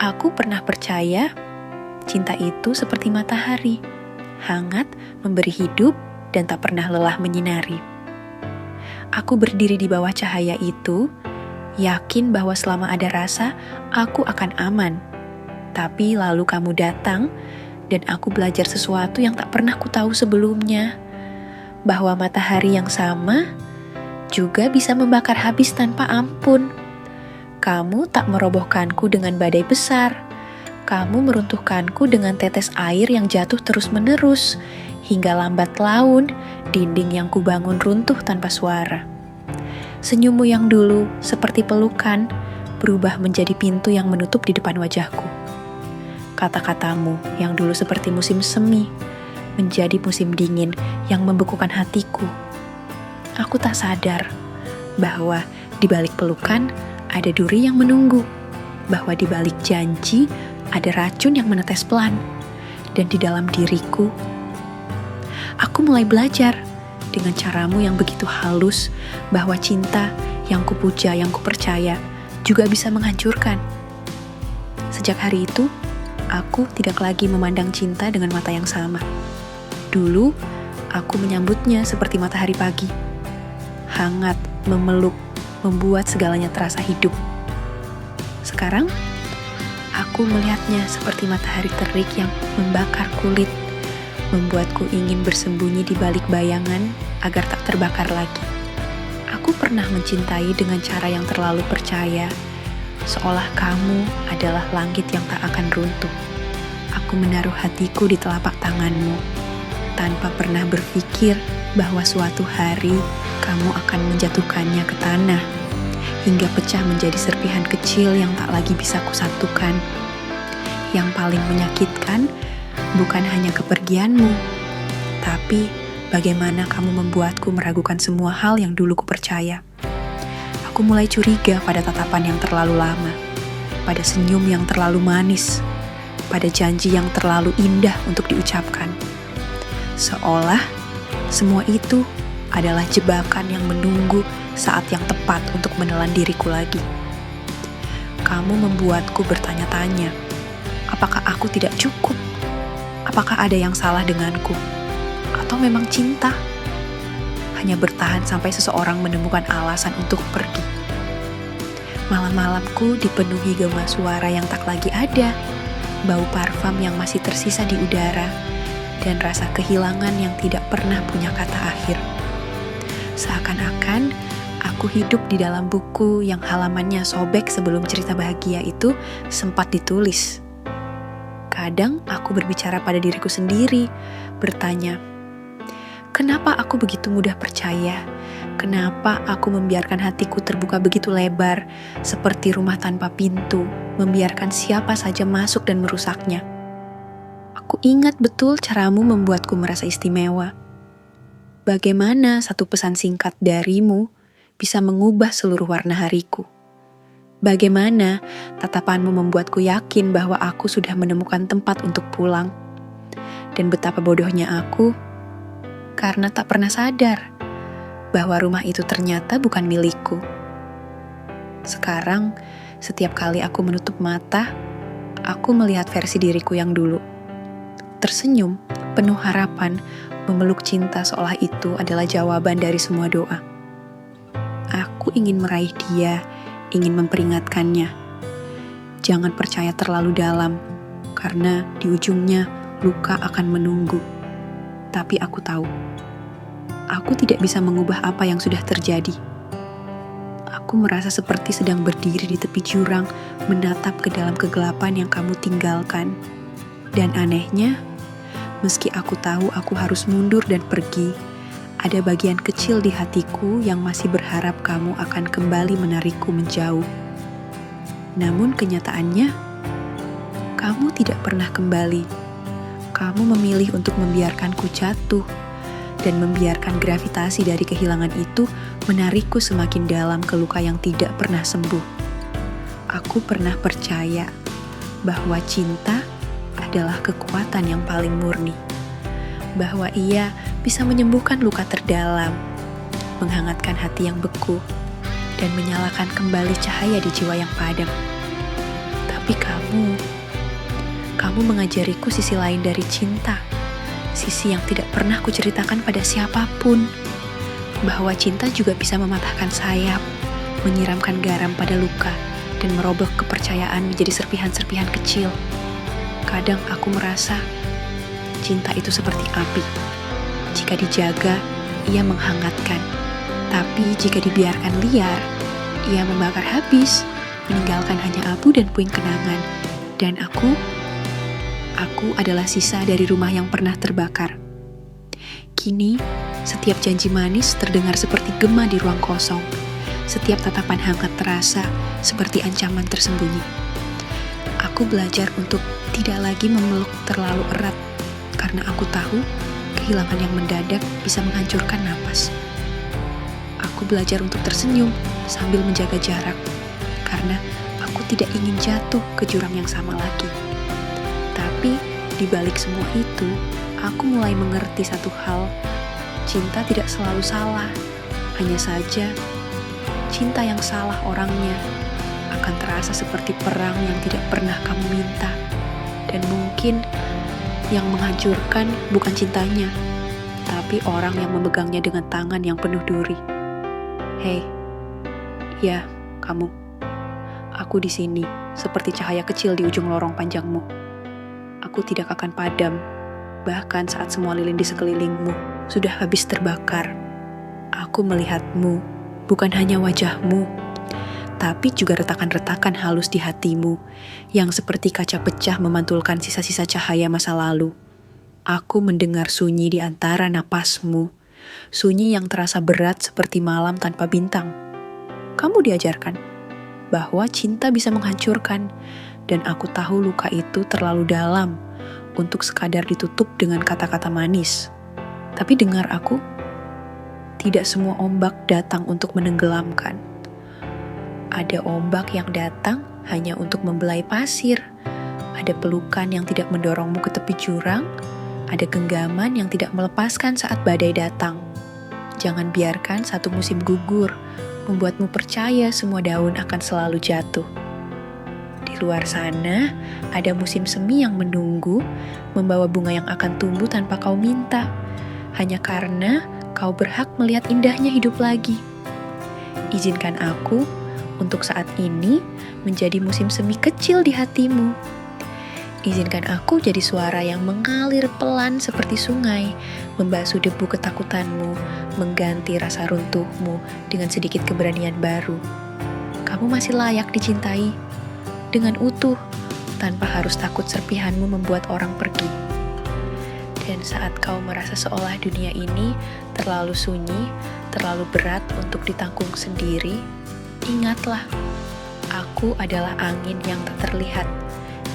Aku pernah percaya cinta itu seperti matahari, hangat, memberi hidup, dan tak pernah lelah menyinari. Aku berdiri di bawah cahaya itu, yakin bahwa selama ada rasa, aku akan aman. Tapi lalu kamu datang, dan aku belajar sesuatu yang tak pernah ku tahu sebelumnya. Bahwa matahari yang sama juga bisa membakar habis tanpa ampun. Kamu tak merobohkanku dengan badai besar. Kamu meruntuhkanku dengan tetes air yang jatuh terus-menerus, hingga lambat laun, dinding yang kubangun runtuh tanpa suara. Senyummu yang dulu seperti pelukan, berubah menjadi pintu yang menutup di depan wajahku. Kata-katamu yang dulu seperti musim semi, menjadi musim dingin yang membekukan hatiku. Aku tak sadar bahwa di balik pelukan ada duri yang menunggu, bahwa di balik janji ada racun yang menetes pelan, dan di dalam diriku, aku mulai belajar dengan caramu yang begitu halus bahwa cinta yang kupuja, yang kupercaya juga bisa menghancurkan. Sejak hari itu, aku tidak lagi memandang cinta dengan mata yang sama. Dulu, aku menyambutnya seperti matahari pagi, hangat, memeluk, membuat segalanya terasa hidup. Sekarang, aku melihatnya seperti matahari terik yang membakar kulit, membuatku ingin bersembunyi di balik bayangan agar tak terbakar lagi. Aku pernah mencintai dengan cara yang terlalu percaya, seolah kamu adalah langit yang tak akan runtuh. Aku menaruh hatiku di telapak tanganmu, tanpa pernah berpikir bahwa suatu hari kamu akan menjatuhkannya ke tanah, hingga pecah menjadi serpihan kecil yang tak lagi bisa kusatukan. Yang paling menyakitkan bukan hanya kepergianmu, tapi bagaimana kamu membuatku meragukan semua hal yang dulu kupercaya. Aku mulai curiga pada tatapan yang terlalu lama, pada senyum yang terlalu manis, pada janji yang terlalu indah untuk diucapkan. Seolah semua itu adalah jebakan yang menunggu saat yang tepat untuk menelan diriku lagi. Kamu membuatku bertanya-tanya, apakah aku tidak cukup? Apakah ada yang salah denganku? Atau memang cinta hanya bertahan sampai seseorang menemukan alasan untuk pergi? Malam-malamku dipenuhi gema suara yang tak lagi ada, bau parfum yang masih tersisa di udara, dan rasa kehilangan yang tidak pernah punya kata akhir. Seakan-akan aku hidup di dalam buku yang halamannya sobek sebelum cerita bahagia itu sempat ditulis. Kadang aku berbicara pada diriku sendiri, bertanya, kenapa aku begitu mudah percaya? Kenapa aku membiarkan hatiku terbuka begitu lebar, seperti rumah tanpa pintu, membiarkan siapa saja masuk dan merusaknya? Aku ingat betul caramu membuatku merasa istimewa. Bagaimana satu pesan singkat darimu bisa mengubah seluruh warna hariku? Bagaimana tatapanmu membuatku yakin bahwa aku sudah menemukan tempat untuk pulang? Dan betapa bodohnya aku, karena tak pernah sadar bahwa rumah itu ternyata bukan milikku. Sekarang, setiap kali aku menutup mata, aku melihat versi diriku yang dulu. Tersenyum, penuh harapan, memeluk cinta seolah itu adalah jawaban dari semua doa. Aku ingin meraih dia, ingin memperingatkannya. Jangan percaya terlalu dalam, karena di ujungnya luka akan menunggu. Tapi aku tahu, aku tidak bisa mengubah apa yang sudah terjadi. Aku merasa seperti sedang berdiri di tepi jurang, menatap ke dalam kegelapan yang kamu tinggalkan. Dan anehnya, meski aku tahu aku harus mundur dan pergi, ada bagian kecil di hatiku yang masih berharap kamu akan kembali menarikku menjauh. Namun kenyataannya, kamu tidak pernah kembali. Kamu memilih untuk membiarkanku jatuh, dan membiarkan gravitasi dari kehilangan itu menarikku semakin dalam ke luka yang tidak pernah sembuh. Aku pernah percaya bahwa cinta adalah kekuatan yang paling murni, bahwa ia bisa menyembuhkan luka terdalam, menghangatkan hati yang beku, dan menyalakan kembali cahaya di jiwa yang padam. Tapi kamu kamu. Kamu mengajariku sisi lain dari cinta, sisi yang tidak pernah kuceritakan pada siapapun. Bahwa cinta juga bisa mematahkan sayap, menyiramkan garam pada luka, dan meroboh kepercayaan menjadi serpihan-serpihan kecil. Kadang aku merasa cinta itu seperti api. Jika dijaga, ia menghangatkan. Tapi jika dibiarkan liar, ia membakar habis, meninggalkan hanya abu dan puing kenangan. Dan aku adalah sisa dari rumah yang pernah terbakar. Kini, setiap janji manis terdengar seperti gema di ruang kosong. Setiap tatapan hangat terasa seperti ancaman tersembunyi. Aku belajar untuk tidak lagi memeluk terlalu erat, karena aku tahu kehilangan yang mendadak bisa menghancurkan napas. Aku belajar untuk tersenyum sambil menjaga jarak, karena aku tidak ingin jatuh ke jurang yang sama lagi. Tapi di balik semua itu, aku mulai mengerti satu hal. Cinta tidak selalu salah. Hanya saja, cinta yang salah orangnya akan terasa seperti perang yang tidak pernah kamu minta. Dan mungkin yang menghancurkan bukan cintanya, tapi orang yang memegangnya dengan tangan yang penuh duri. Hei, ya, kamu. Aku di sini, seperti cahaya kecil di ujung lorong panjangmu. Aku tidak akan padam, bahkan saat semua lilin di sekelilingmu sudah habis terbakar. Aku melihatmu, bukan hanya wajahmu, tapi juga retakan-retakan halus di hatimu, yang seperti kaca pecah memantulkan sisa-sisa cahaya masa lalu. Aku mendengar sunyi di antara napasmu, sunyi yang terasa berat seperti malam tanpa bintang. Kamu diajarkan bahwa cinta bisa menghancurkan, dan aku tahu luka itu terlalu dalam untuk sekadar ditutup dengan kata-kata manis. Tapi dengar aku, tidak semua ombak datang untuk menenggelamkan. Ada ombak yang datang hanya untuk membelai pasir. Ada pelukan yang tidak mendorongmu ke tepi jurang. Ada genggaman yang tidak melepaskan saat badai datang. Jangan biarkan satu musim gugur membuatmu percaya semua daun akan selalu jatuh. Di luar sana, ada musim semi yang menunggu, membawa bunga yang akan tumbuh tanpa kau minta, hanya karena kau berhak melihat indahnya hidup lagi. Izinkan aku untuk saat ini menjadi musim semi kecil di hatimu. Izinkan aku jadi suara yang mengalir pelan seperti sungai, membasuh debu ketakutanmu, mengganti rasa runtuhmu dengan sedikit keberanian baru. Kamu masih layak dicintai, dengan utuh, tanpa harus takut serpihanmu membuat orang pergi. Dan saat kau merasa seolah dunia ini terlalu sunyi, terlalu berat untuk ditanggung sendiri, ingatlah, aku adalah angin yang tak terlihat,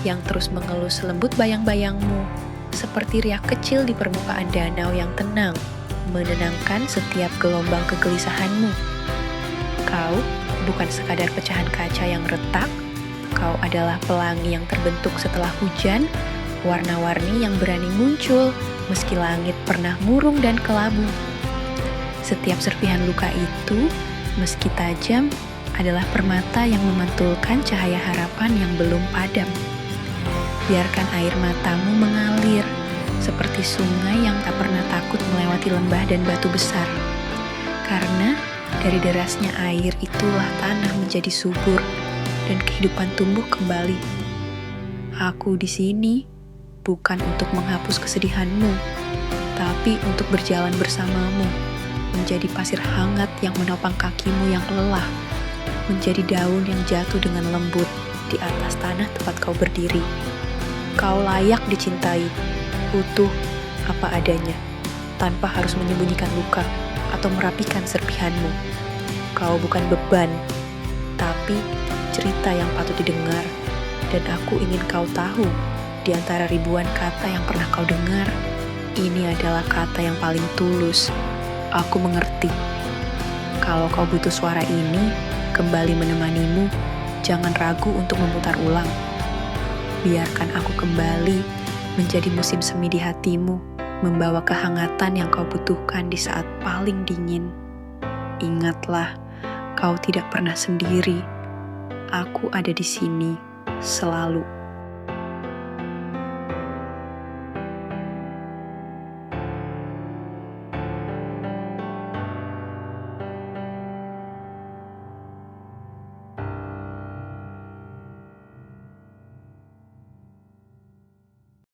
yang terus mengelus lembut bayang-bayangmu, seperti riak kecil di permukaan danau yang tenang, menenangkan setiap gelombang kegelisahanmu. Kau bukan sekadar pecahan kaca yang retak, kau adalah pelangi yang terbentuk setelah hujan, warna-warni yang berani muncul meski langit pernah murung dan kelabu. Setiap serpihan luka itu, meski tajam, adalah permata yang memantulkan cahaya harapan yang belum padam. Biarkan air matamu mengalir, seperti sungai yang tak pernah takut melewati lembah dan batu besar. Karena dari derasnya air itulah tanah menjadi subur, dan kehidupan tumbuh kembali. Aku di sini bukan untuk menghapus kesedihanmu, tapi untuk berjalan bersamamu, menjadi pasir hangat yang menopang kakimu yang lelah, menjadi daun yang jatuh dengan lembut di atas tanah tempat kau berdiri. Kau layak dicintai, utuh apa adanya, tanpa harus menyembunyikan luka atau merapikan serpihanmu. Kau bukan beban, tapi cerita yang patut didengar, dan aku ingin kau tahu, di antara ribuan kata yang pernah kau dengar, ini adalah kata yang paling tulus. Aku mengerti. Kalau kau butuh suara ini, kembali menemanimu, jangan ragu untuk memutar ulang. Biarkan aku kembali menjadi musim semi di hatimu, membawa kehangatan yang kau butuhkan di saat paling dingin. Ingatlah, kau tidak pernah sendiri. Aku ada di sini, selalu.